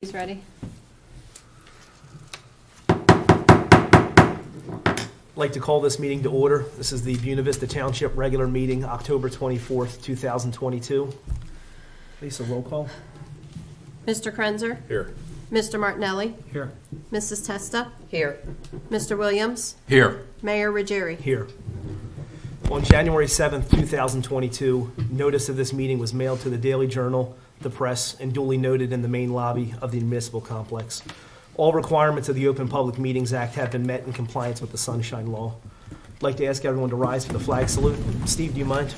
He's ready. I'd like to call this meeting to order. This is the Buena Vista Township regular meeting, October 24th, 2022. Lisa, roll call. Mr. Krenzer? Here. Mr. Martinelli? Here. Mrs. Testa? Here. Mr. Williams? Here. Mayor Ruggieri? Here. On January 7th, 2022, notice of this meeting was mailed to the Daily Journal, the press, and duly noted in the main lobby of the municipal complex. All requirements of the Open Public Meetings Act have been met in compliance with the Sunshine Law. I'd like to ask everyone to rise for the flag salute. Steve, do you mind?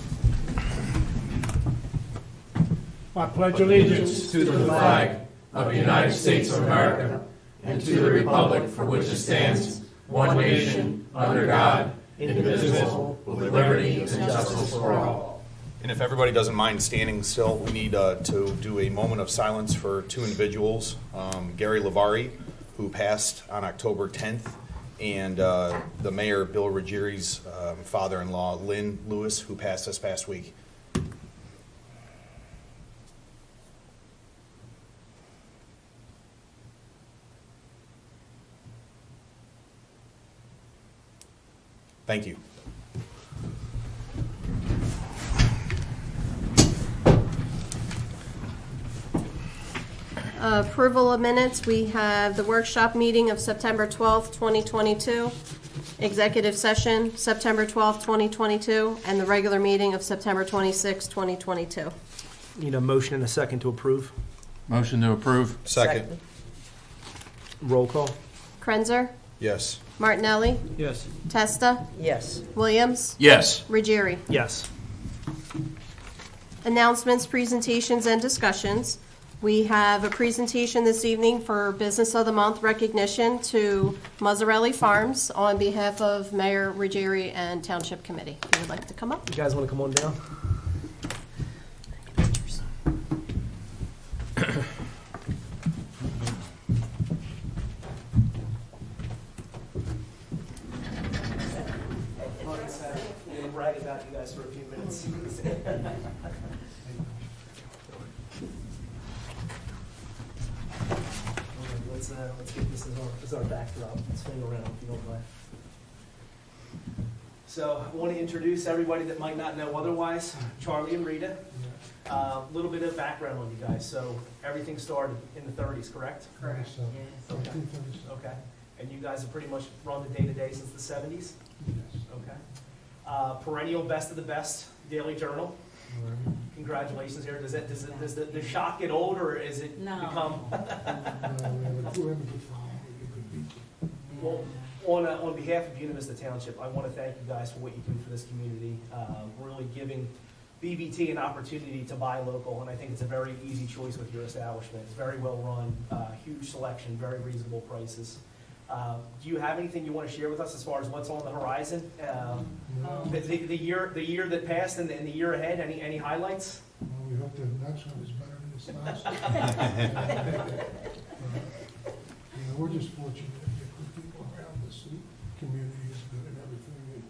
I pledge allegiance To the flag of the United States of America and to the republic for which it stands, one nation, under God, indivisible, with liberty and justice for all. And if everybody doesn't mind standing still, we need to do a moment of silence for two individuals. Gary Lavari, who passed on October 10th, and the mayor, Bill Ruggieri's father-in-law, Lynn Lewis, who passed this past week. Thank you. Approval of minutes. We have the workshop meeting of September 12th, 2022, executive session September 12th, 2022, and the regular meeting of September 26th, 2022. Need a motion and a second to approve. Motion to approve. Second. Roll call. Krenzer? Yes. Martinelli? Yes. Testa? Yes. Williams? Yes. Ruggieri? Yes. Announcements, presentations, and discussions. We have a presentation this evening for Business of the Month recognition to Mazzarelli Farms on behalf of Mayor Ruggieri and Township Committee. If you would like to come up. You guys want to come on down? We'll brag about you guys for a few minutes. Let's get this as our backdrop. Let's swing around if you don't mind. So I want to introduce everybody that might not know otherwise. Charlie and Rita. A little bit of background on you guys. So everything started in the 30s, correct? Correct. Okay. Okay. And you guys have pretty much run the day-to-day since the 70s? Okay. Perennial best of the best, Daily Journal. Congratulations here. Does the shock get old, or is it become? Well, on behalf of Buena Vista Township, I want to thank you guys for what you do for this community. Really giving BVT an opportunity to buy local, and I think it's a very easy choice with your establishment. It's very well run, huge selection, very reasonable prices. Do you have anything you want to share with us as far as what's on the horizon? The year that passed and the year ahead, any highlights? Well, we hope the next one is better than this last one. We're just fortunate to get good people around this. The community is good and everything.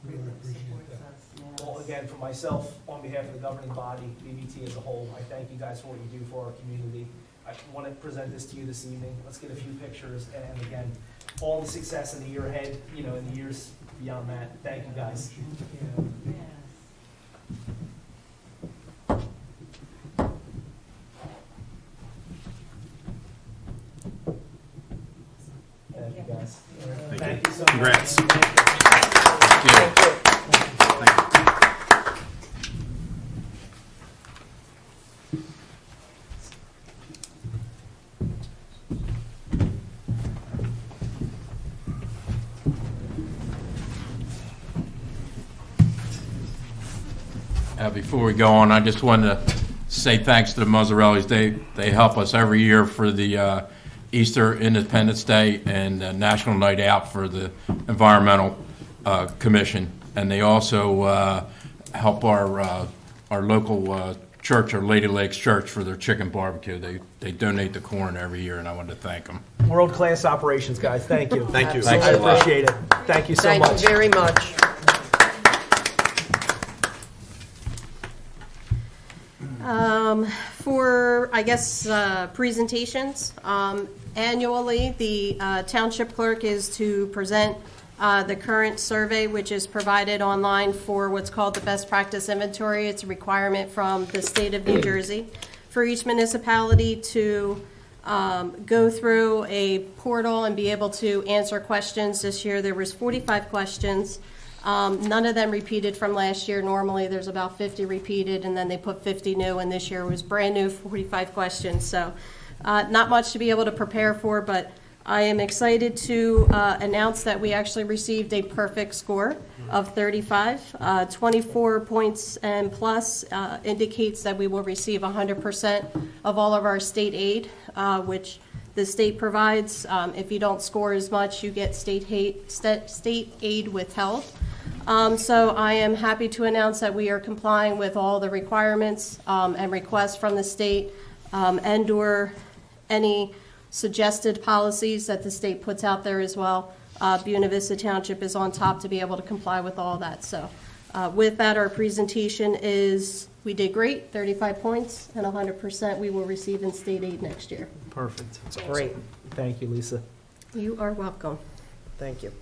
We really appreciate that. Well, again, for myself, on behalf of the governing body, BVT as a whole, I thank you guys for what you do for our community. I want to present this to you this evening. Let's get a few pictures, and again, all the success in the year ahead, in the years beyond that. Thank you, guys. Thank you, guys. Thank you so much. Congrats. Before we go on, I just wanted to say thanks to the Mazzarellis. They help us every year for the Easter Independence Day and National Night Out for the Environmental Commission, and they also help our local church, our Lady Lakes Church, for their chicken barbecue. They donate the corn every year, and I wanted to thank them. World-class operations, guys. Thank you. Thank you. I appreciate it. Thank you so much. Thank you very much. For, I guess, presentations, annually, the township clerk is to present the current survey, which is provided online for what's called the best practice inventory. It's a requirement from the state of New Jersey for each municipality to go through a portal and be able to answer questions. This year, there was 45 questions. None of them repeated from last year. Normally, there's about 50 repeated, and then they put 50 new, and this year was brand new, 45 questions. So not much to be able to prepare for, but I am excited to announce that we actually received a perfect score of 35. 24 points and plus indicates that we will receive 100% of all of our state aid, which the state provides. If you don't score as much, you get state aid withheld. So I am happy to announce that we are complying with all the requirements and requests from the state and/or any suggested policies that the state puts out there as well. Buena Vista Township is on top to be able to comply with all that. So with that, our presentation is, we did great, 35 points, and 100% we will receive in state aid next year. Perfect. That's great. Thank you, Lisa. You are welcome. Thank you.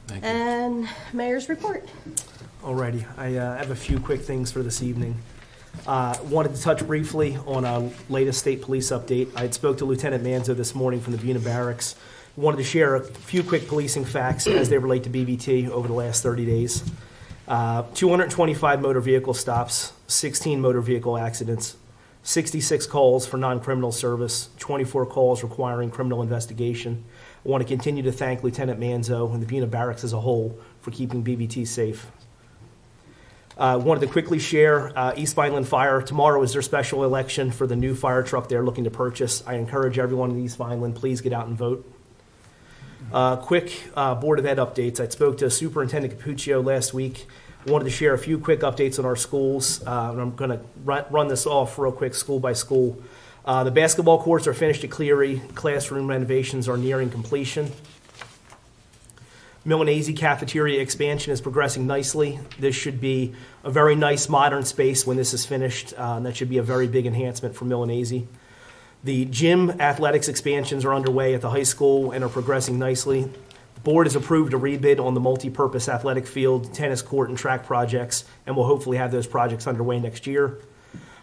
Thank you. And Mayor's report. Alrighty, I have a few quick things for this evening. Wanted to touch briefly on our latest state police update. I had spoke to Lieutenant Manzo this morning from the Buena Barracks. Wanted to share a few quick policing facts as they relate to BVT over the last 30 days. 225 motor vehicle stops, 16 motor vehicle accidents, 66 calls for non-criminal service, 24 calls requiring criminal investigation. I want to continue to thank Lieutenant Manzo and the Buena Barracks as a whole for keeping BVT safe. Wanted to quickly share East Vineland Fire. Tomorrow is their special election for the new fire truck they're looking to purchase. I encourage everyone in East Vineland, please get out and vote. Quick Board of Ed updates. I spoke to Superintendent Capuccio last week. Wanted to share a few quick updates on our schools. And I'm going to run this off real quick, school by school. The basketball courts are finished at Cleary. Classroom renovations are nearing completion. Milanese cafeteria expansion is progressing nicely. This should be a very nice modern space when this is finished. And that should be a very big enhancement for Milanese. The gym athletics expansions are underway at the high school and are progressing nicely. The board has approved a rebid on the multi-purpose athletic field, tennis court, and track projects, and will hopefully have those projects underway next year.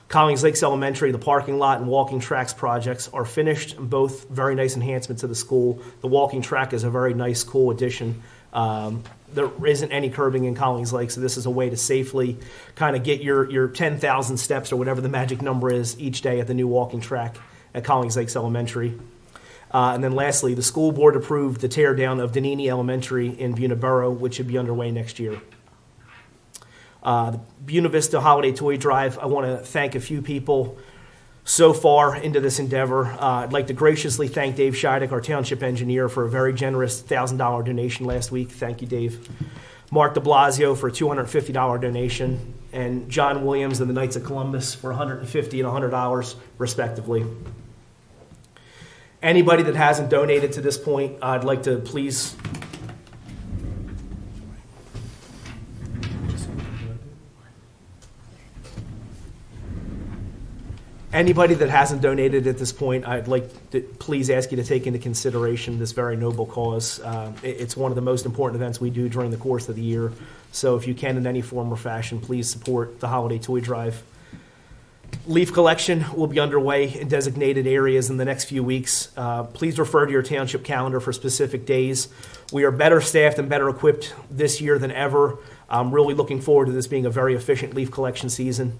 Collings Lakes Elementary, the parking lot and walking tracks projects are finished, both very nice enhancements to the school. The walking track is a very nice, cool addition. There isn't any curbing in Collings Lake, so this is a way to safely kind of get your 10,000 steps or whatever the magic number is each day at the new walking track at Collings Lakes Elementary. And then lastly, the school board approved the tear down of Danini Elementary in Buena Borough, which should be underway next year. The Buena Vista Holiday Toy Drive, I want to thank a few people so far into this endeavor. I'd like to graciously thank Dave Scheidek, our township engineer, for a very generous $1,000 donation last week. Thank you, Dave. Mark de Blasio for a $250 donation, and John Williams and the Knights of Columbus for $150 and $100, respectively. Anybody that hasn't donated to this point, I'd like to please... Anybody that hasn't donated at this point, I'd like to please ask you to take into consideration this very noble cause. It's one of the most important events we do during the course of the year. So if you can in any form or fashion, please support the Holiday Toy Drive. Leaf collection will be underway in designated areas in the next few weeks. Please refer to your township calendar for specific days. We are better staffed and better equipped this year than ever. I'm really looking forward to this being a very efficient leaf collection season.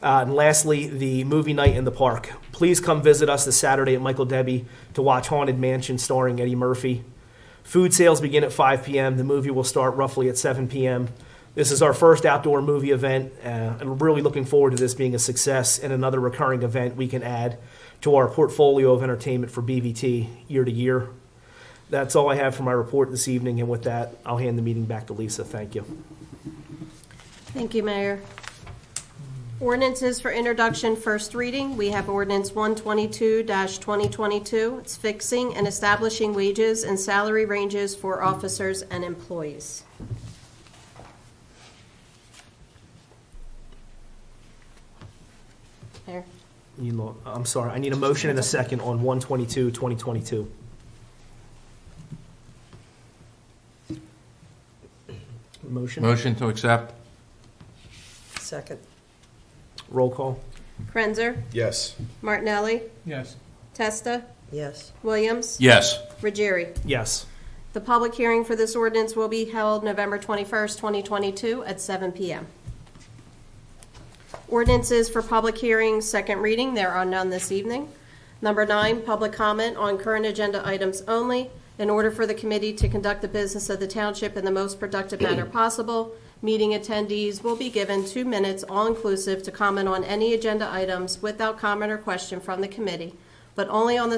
And lastly, the movie night in the park. Please come visit us this Saturday at Michael Debbie to watch Haunted Mansion starring Eddie Murphy. Food sales begin at 5 p.m. The movie will start roughly at 7 p.m. This is our first outdoor movie event, and we're really looking forward to this being a success and another recurring event we can add to our portfolio of entertainment for BVT year to year. That's all I have for my report this evening, and with that, I'll hand the meeting back to Lisa. Thank you. Thank you, Mayor. Ordinances for introduction, first reading. We have ordinance 122-2022. It's fixing and establishing wages and salary ranges for officers and employees. I'm sorry, I need a motion and a second on 1/22/2022. Motion? Motion to accept? Second. Roll call? Krenzer, Yes. Martinelli, Yes. Testa, Yes. Williams, Yes. Ruggieri. Yes. The public hearing for this ordinance will be held November 21st, 2022 at 7 p.m. Ordinances for public hearing, second reading, there are none this evening. Number 9, public comment on current agenda items only. In order for the committee to conduct the business of the township in the most productive manner possible, meeting attendees will be given 2 minutes, all-inclusive, to comment on any agenda items without comment or question from the committee, but only on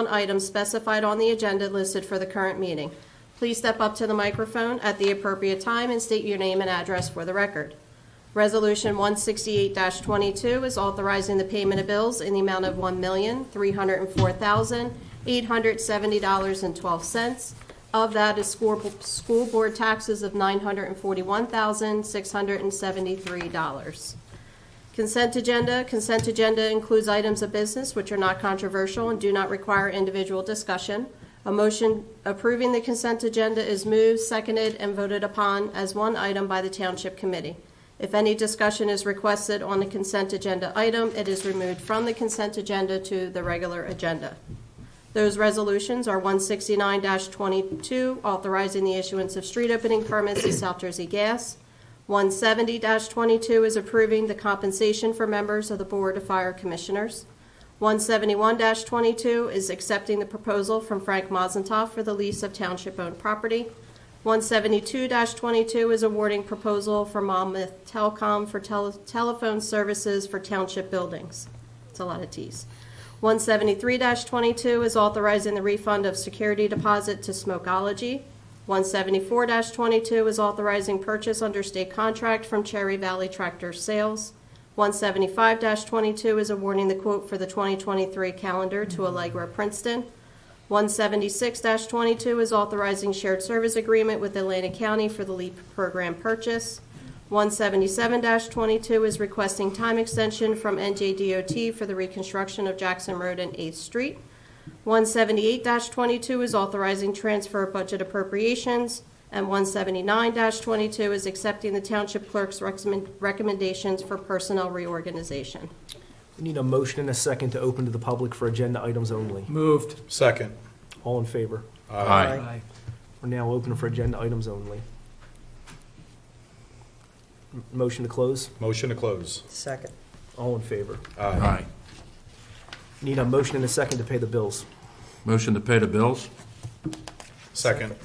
items specified on the agenda listed for the current meeting. Please step up to the microphone at the appropriate time and state your name and address for the record. Resolution 168-22 is authorizing the payment of bills in the amount of $1,304,870.12. Of that is school board taxes of $941,673. Consent agenda. Consent agenda includes items of business which are not controversial and do not require individual discussion. A motion approving the consent agenda is moved, seconded, and voted upon as one item by the Township Committee. If any discussion is requested on the consent agenda item, it is removed from the consent agenda to the regular agenda. Those resolutions are 169-22, authorizing the issuance of street opening permits to South Jersey Gas. 170-22 is approving the compensation for members of the Board of Fire Commissioners. 171-22 is accepting the proposal from Frank Mosentoff for the lease of township-owned property. 172-22 is awarding proposal for Monmouth Telecom for telephone services for township buildings. It's a lot of T's. 173-22 is authorizing the refund of security deposit to Smokeology. 174-22 is authorizing purchase under state contract from Cherry Valley Tractor Sales. 175-22 is awarding the quote for the 2023 calendar to Allegra Princeton. 176-22 is authorizing shared service agreement with Atlantic County for the LEAP program purchase. 177-22 is requesting time extension from NJDOT for the reconstruction of Jackson Road and 8th Street. 178-22 is authorizing transfer of budget appropriations, and 179-22 is accepting the township clerk's recommendations for personnel reorganization. We need a motion and a second to open to the public for agenda items only. Moved. Second. All in favor? Aye. We're now open for agenda items only. Motion to close? Motion to close. Second. All in favor? Aye. Need a motion and a second to pay the bills. Motion to pay the bills? Second.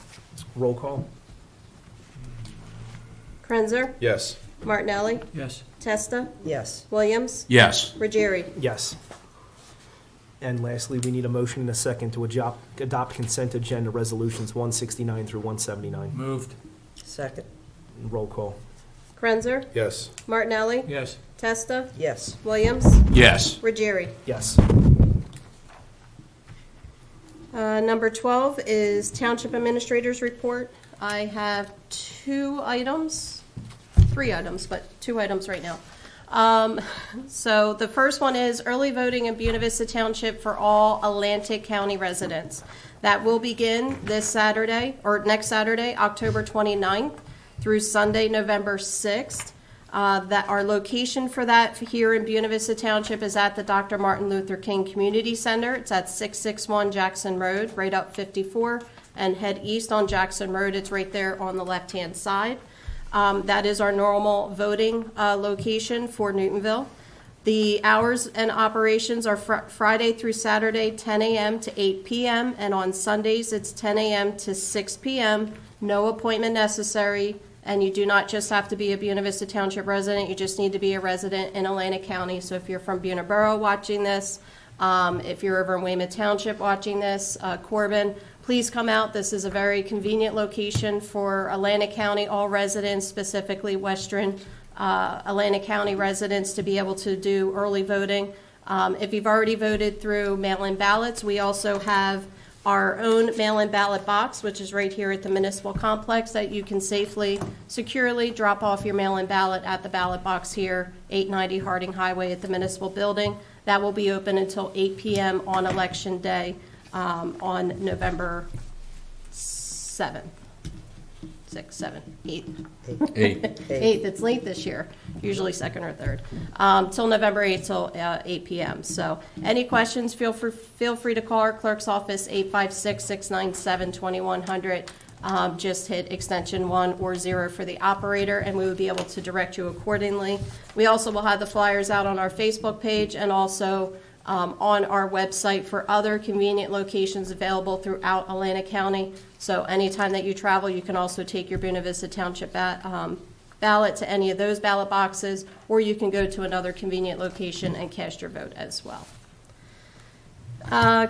Roll call? Krenzer, Yes. Martinelli, Yes. Testa, Yes. Williams, Yes. Ruggieri. Yes. And lastly, we need a motion and a second to adopt consent agenda resolutions 169 through 179. Moved. Second. Roll call? Krenzer, Yes. Martinelli, Yes. Testa, Yes. Williams, Yes. Ruggieri. Yes. Number 12 is Township Administrator's Report. I have 3 items, but 2 items right now. So the first one is early voting in Buena Vista Township for all Atlantic County residents. That will begin this Saturday, or next Saturday, October 29th, through Sunday, November 6th. That our location for that here in Buena Vista Township is at the Dr. Martin Luther King Community Center. It's at 661 Jackson Road, right up 54, and head east on Jackson Road. It's right there on the left-hand side. That is our normal voting location for Newtonville. The hours and operations are Friday through Saturday, 10 a.m. to 8 p.m., and on Sundays, it's 10 a.m. to 6 p.m., no appointment necessary. And you do not just have to be a Buena Vista Township resident, you just need to be a resident in Atlantic County. So if you're from Buena Borough watching this, if you're over in Weymouth Township watching this, Corbin, please come out. This is a very convenient location for Atlantic County, all residents, specifically Western Atlantic County residents, to be able to do early voting. If you've already voted through mail-in ballots, we also have our own mail-in ballot box, which is right here at the municipal complex, that you can safely, securely drop off your mail-in ballot at the ballot box here, 890 Harding Highway at the municipal building. That will be open until 8 p.m. on Election Day on November 7th. 6th, 7th, 8th. 8th, it's late this year, usually 2nd or 3rd, till November 8th, till 8 p.m. So any questions, feel free to call our clerk's office, 856-697-2100. Just hit extension 1 or 0 for the operator, and we would be able to direct you accordingly. We also will have the flyers out on our Facebook page and also on our website for other convenient locations available throughout Atlantic County. So anytime that you travel, you can also take your Buena Vista Township ballot to any of those ballot boxes, or you can go to another convenient location and cast your vote as well.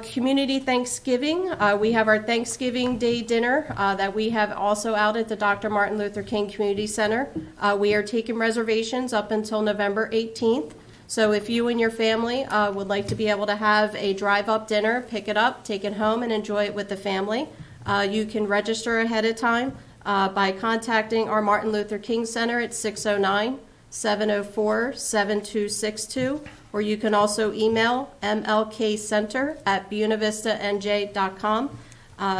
Community Thanksgiving. We have our Thanksgiving Day dinner that we have also out at the Dr. Martin Luther King Community Center. We are taking reservations up until November 18th. So if you and your family would like to be able to have a drive-up dinner, pick it up, take it home, and enjoy it with the family, you can register ahead of time by contacting our Martin Luther King Center at 609-704-7262, or you can also email mlkcenter@buenavistanj.com.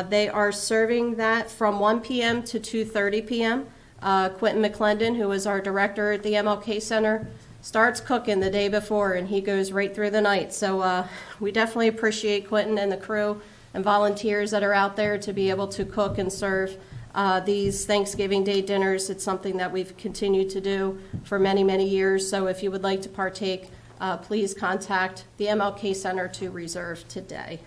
They are serving that from 1 p.m. to 2:30 p.m. Quentin McClendon, who is our director at the MLK Center, starts cooking the day before, and he goes right through the night. So we definitely appreciate Quentin and the crew and volunteers that are out there to be able to cook and serve these Thanksgiving Day dinners. It's something that we've continued to do for many, many years. So if you would like to partake, please contact the MLK Center to reserve today.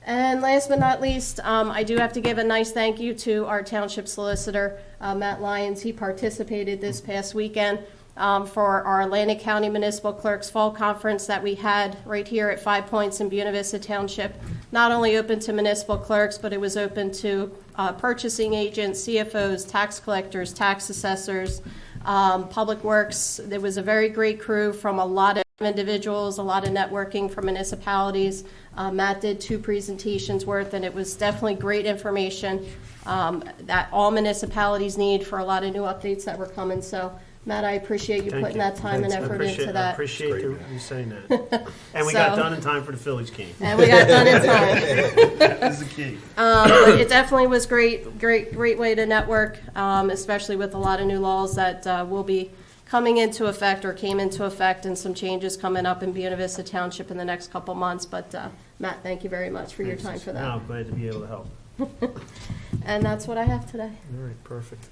And last but not least, I do have to give a nice thank you to our township solicitor, Matt Lyons. He participated this past weekend for our Atlantic County Municipal Clerks Fall Conference that we had right here at 5 Points in Buena Vista Township. Not only open to municipal clerks, but it was open to purchasing agents, CFOs, tax collectors, tax assessors, Public Works. There was a very great crew from a lot of individuals, a lot of networking from municipalities. Matt did 2 presentations worth, and it was definitely great information that all municipalities need for a lot of new updates that were coming. So Matt, I appreciate you putting that time and effort into that. I appreciate you saying that. And we got done in time for the Phillies game. And we got done in time. That is the key. But it definitely was great way to network, especially with a lot of new laws that will be coming into effect or came into effect, and some changes coming up in Buena Vista Township in the next couple months. But Matt, thank you very much for your time for that. No, I'm glad to be able to help. And that's what I have today. All right, perfect.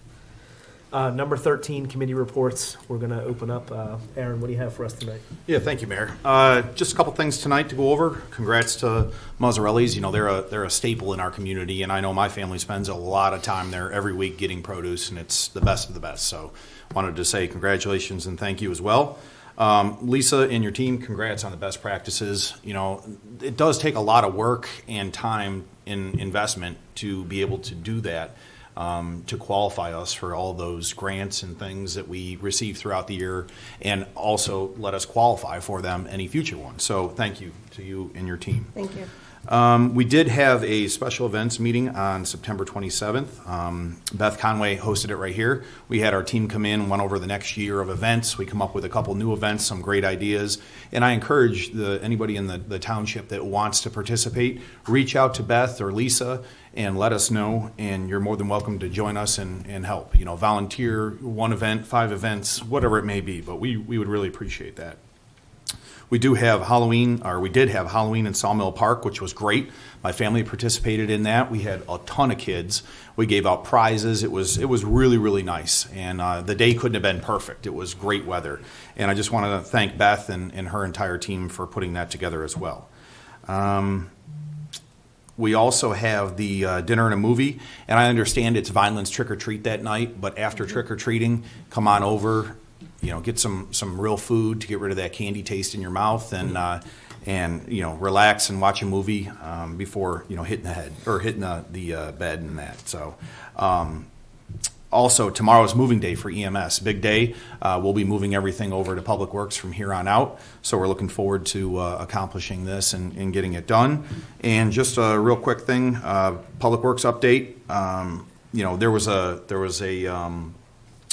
Number 13, committee reports. We're going to open up. Aaron, what do you have for us tonight? Yeah, thank you, Mayor. Just a couple things tonight to go over. Congrats to Mazzarelli's. You know, they're a staple in our community, and I know my family spends a lot of time there every week getting produce, and it's the best of the best. So wanted to say congratulations and thank you as well. Lisa and your team, congrats on the best practices. You know, it does take a lot of work and time in investment to be able to do that. To qualify us for all those grants and things that we receive throughout the year, and also let us qualify for them any future ones. So thank you to you and your team. Thank you. We did have a special events meeting on September 27th. Beth Conway hosted it right here. We had our team come in, went over the next year of events. We come up with a couple new events, some great ideas. And I encourage anybody in the township that wants to participate, reach out to Beth or Lisa and let us know. And you're more than welcome to join us and help. You know, volunteer, 1 event, 5 events, whatever it may be. But we would really appreciate that. We did have Halloween in Sawmill Park, which was great. My family participated in that. We had a ton of kids. We gave out prizes. It was really, really nice. And the day couldn't have been perfect. It was great weather. And I just want to thank Beth and her entire team for putting that together as well. We also have the dinner and a movie. And I understand it's Vineland's Trick or Treat that night. But after trick or treating, come on over. You know, get some real food to get rid of that candy taste in your mouth, and you know, relax and watch a movie before, you know, hitting the bed and that. So Also, tomorrow is moving day for EMS, big day. We'll be moving everything over to Public Works from here on out, so we're looking forward to accomplishing this and getting it done. And just a real quick thing, Public Works update. There was a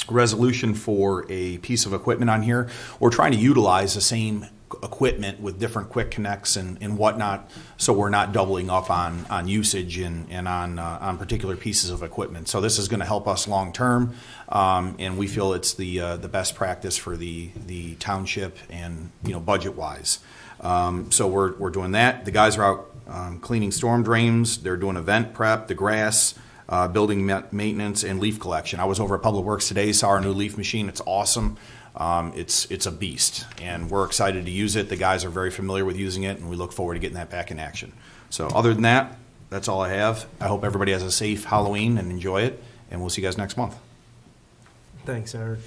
resolution for a piece of equipment on here. We're trying to utilize the same equipment with different quick connects and whatnot, so we're not doubling up on usage and on particular pieces of equipment. So this is going to help us long term, and we feel it's the best practice for the township and budget wise. So we're doing that. The guys are out cleaning storm drains. They're doing event prep, the grass. Building maintenance and leaf collection. I was over at Public Works today, saw our new leaf machine. It's awesome. It's a beast, and we're excited to use it. The guys are very familiar with using it, and we look forward to getting that back in action. So other than that, that's all I have. I hope everybody has a safe Halloween and enjoy it, and we'll see you guys next month. Thanks, Aaron.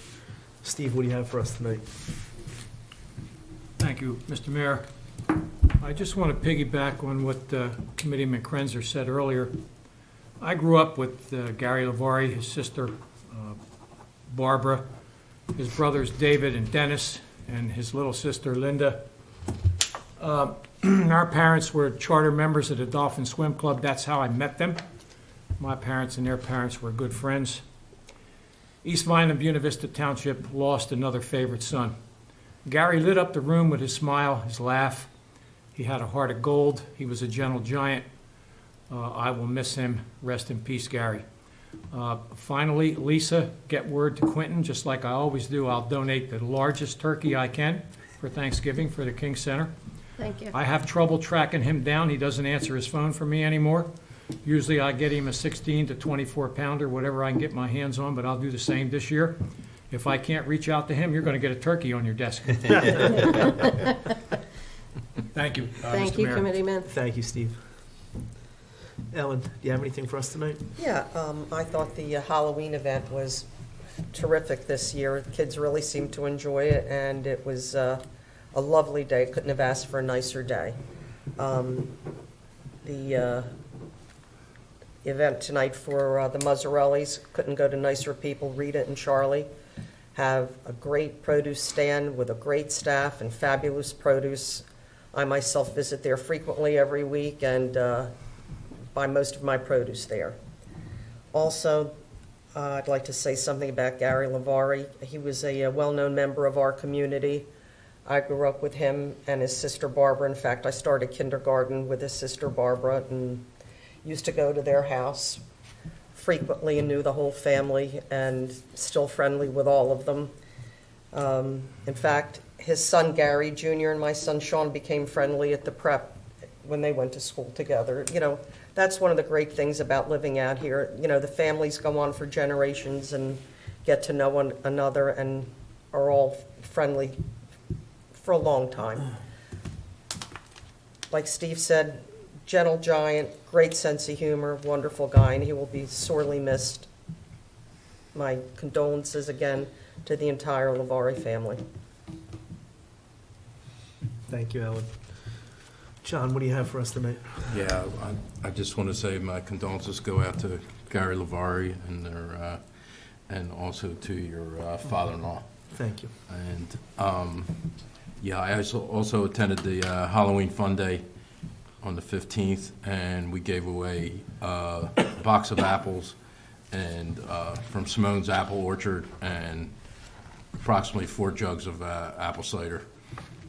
Steve, what do you have for us tonight? Thank you, Mr. Mayor. I just want to piggyback on what Committeeman Krenzer said earlier. I grew up with Gary Lavari, his sister Barbara, his brothers David and Dennis, and his little sister Linda. Our parents were charter members of the Dolphin Swim Club. That's how I met them. My parents and their parents were good friends. East Vine and Buena Vista Township lost another favorite son. Gary lit up the room with his smile, his laugh. He had a heart of gold. He was a gentle giant. I will miss him. Rest in peace, Gary. Finally, Lisa, get word to Quentin, just like I always do. I'll donate the largest turkey I can for Thanksgiving for the King Center. Thank you. I have trouble tracking him down. He doesn't answer his phone for me anymore. Usually I get him a 16 to 24 pounder, whatever I can get my hands on, but I'll do the same this year. If I can't reach out to him, you're going to get a turkey on your desk. Thank you, Thank Mr. you, Mayor. Committeeman. Thank you, Steve. Ellen, do you have anything for us tonight? Yeah, I thought the Halloween event was terrific this year. The kids really seemed to enjoy it, and it was a lovely day. Couldn't have asked for a nicer day. The event tonight for the Mazzarellis, couldn't go to nicer people. Rita and Charlie have a great produce stand with a great staff and fabulous produce. I myself visit there frequently every week and buy most of my produce there. Also, I'd like to say something about Gary Lavari. He was a well-known member of our community. I grew up with him and his sister Barbara. In fact, I started kindergarten with his sister Barbara and used to go to their house frequently and knew the whole family and still friendly with all of them. In fact, his son Gary Jr. and my son Sean became friendly at the prep when they went to school together. That's one of the great things about living out here. The families go on for generations and get to know one another and are all friendly for a long time. Like Steve said, gentle giant, great sense of humor, wonderful guy, and he will be sorely missed. My condolences again to the entire Lavari family. Thank you, Ellen. John, what do you have for us tonight? Yeah, I just want to say my condolences go out to Gary Lavari and their, and also to your father-in-law. Thank you. And yeah, I also attended the Halloween Fun Day on the 15th, and we gave away a box of apples and from Simone's Apple Orchard and approximately 4 jugs of apple cider.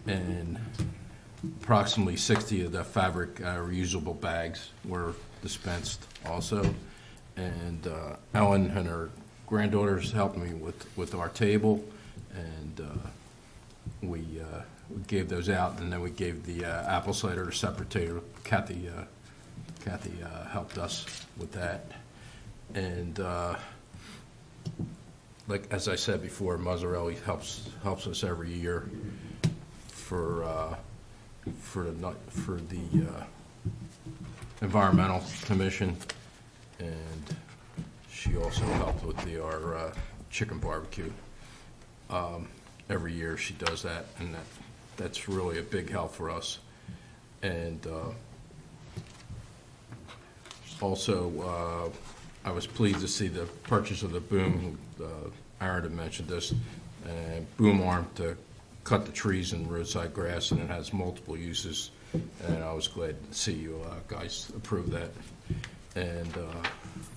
And approximately 60 of the fabric reusable bags were dispensed also. And Ellen and her granddaughters helped me with our table, and we gave those out, and then we gave the apple cider to separate table. Kathy helped us with that. And like as I said before, Mazzarelli helps us every year for the Environmental Commission, and she also helped with our chicken barbecue. Every year she does that, and that's really a big help for us. And also I was pleased to see the purchase of the boom, Aaron had mentioned this, boom arm to cut the trees and roadside grass, and it has multiple uses, and I was glad to see you guys approve that. And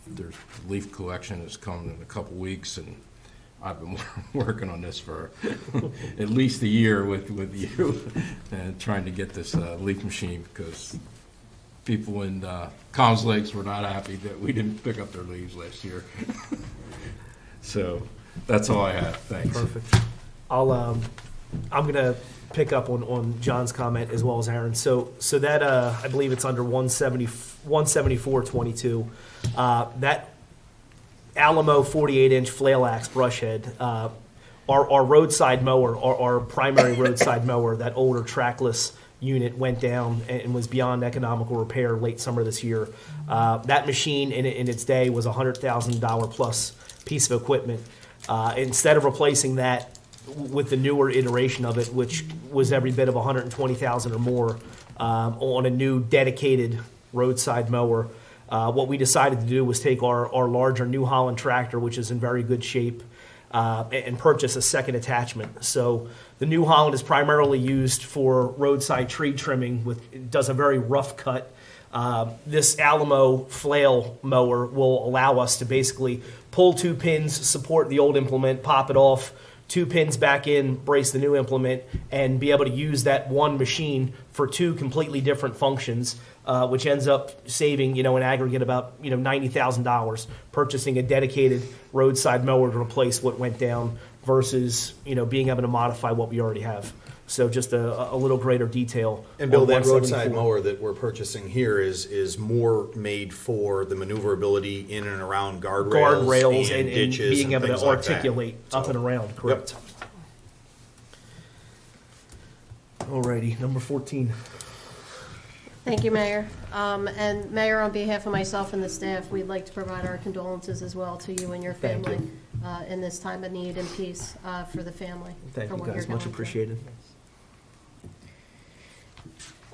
there's leaf collection is coming in a couple weeks, and I've been working on this for at least a year with you, and trying to get this leaf machine, because people in Collins Lakes were not happy that we didn't pick up their leaves last year. So that's all I have. Thanks. Perfect. I'm gonna pick up on John's comment as well as Aaron. So that I believe it's under 174.22. That Alamo 48-inch flail axe brush head, our roadside mower, our primary roadside mower, that older trackless unit went down and was beyond economical repair late summer this year. That machine in its day was a $100,000 plus piece of equipment. Instead of replacing that with the newer iteration of it, which was every bit of $120,000 or more, on a new dedicated roadside mower, what we decided to do was take our larger New Holland tractor, which is in very good shape, and purchase a second attachment. So the New Holland is primarily used for roadside tree trimming. It does a very rough cut. This Alamo flail mower will allow us to basically pull 2 pins, support the old implement, pop it off, 2 pins back in, brace the new implement, and be able to use that one machine for 2 completely different functions, which ends up saving, in aggregate about, $90,000 purchasing a dedicated roadside mower to replace what went down versus, being able to modify what we already have. So just a little greater detail. And Bill, on that roadside 174. mower that we're purchasing here is more made for the maneuverability in and around guardrails and ditches being able things to like that. articulate up and around, correct. Alrighty, number 14. Thank you, Mayor. And Mayor, on behalf of myself and the staff, we'd like to provide our condolences as well to you and your Thank family in this time of need and peace for the family. Thank for you what you're guys, much going through. appreciated.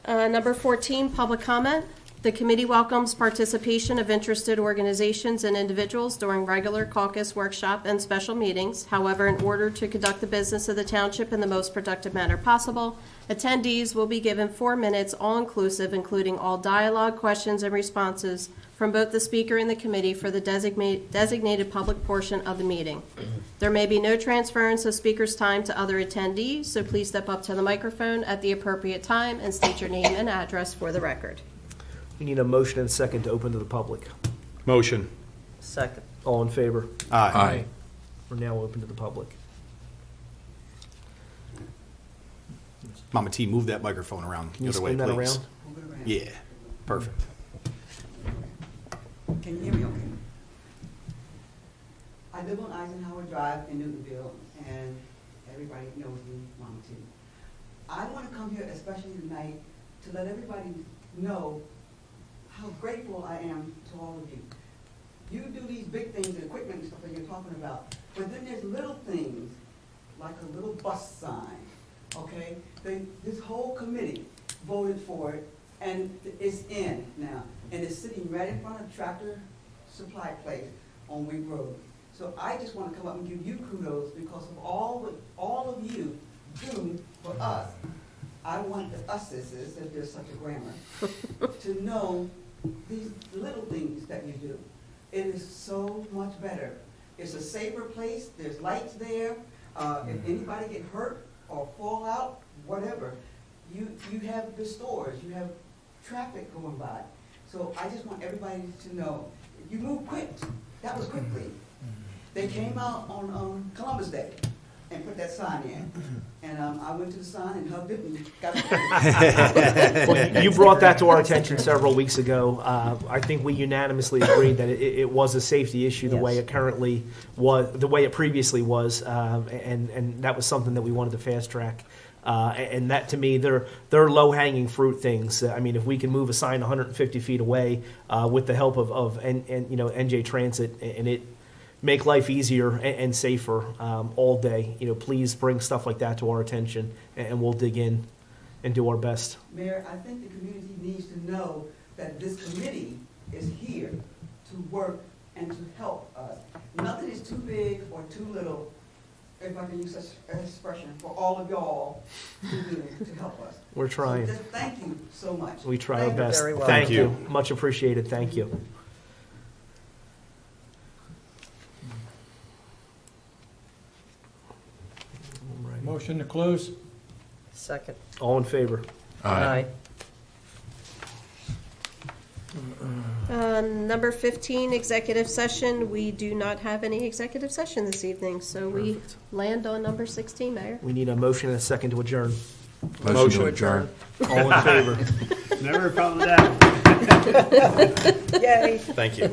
Number 14, public comment. The committee welcomes participation of interested organizations and individuals during regular caucus, workshop, and special meetings. However, in order to conduct the business of the township in the most productive manner possible, attendees will be given 4 minutes, all-inclusive, including all dialogue, questions, and responses from both the speaker and the committee for the designated public portion of the meeting. There may be no transference of speaker's time to other attendees, so please step up to the microphone at the appropriate time and state your name and address for the record. We need a motion and second to open to the public. Motion. Second. All in favor? Aye. We're now open to the public. Mama T, move that microphone around Can the you other way, spin that please. around? Move it around. Yeah, perfect. Can you hear me okay? I live on Eisenhower Drive in Newtonville, and everybody knows me, Mama T. I want to come here especially tonight to let everybody know how grateful I am to all of you. You do these big things, the equipment and stuff that you're talking about, but then there's little things, like a little bus sign, okay? This whole committee voted for it, and it's in now, and it's sitting right in front of Tractor Supply Place on Wing Road. So I just want to come up and give you kudos because of all of you do for us. I want the us's, if there's such a grammar, to know these little things that you do. It is so much better. It's a safer place. There's lights there. If anybody get hurt or fall out, whatever, you have the stores. You have traffic going by. So I just want everybody to know, you move quick. That was quickly. They came out on Columbus Day and put that sign in. And I went to the sign and hugged it and got it. Well, you brought that to our attention several weeks ago. I think we unanimously agreed that it was a safety issue the way it currently was, the way it previously was, and that was something that we wanted to fast track. And that, to me, they're low-hanging fruit things. I mean, if we can move a sign 150 feet away with the help of NJ Transit and it make life easier and safer all day, please bring stuff like that to our attention, and we'll dig in and do our best. Mayor, I think the community needs to know that this committee is here to work and to help us. Nothing is too big or too little, if I can use such an expression, for all of y'all to do to help us. We're trying. So just thank you so much. We try Thank our you best. very well. Thank Thank you. Much appreciated. Thank you. Motion to close? Second. All in favor? Aye. Number 15, executive session. We do not have any executive session this evening, so we Perfect. land on number 16, Mayor. We need a motion and a second to adjourn. Motion to adjourn. All in favor? Never found that. Yay. Thank you.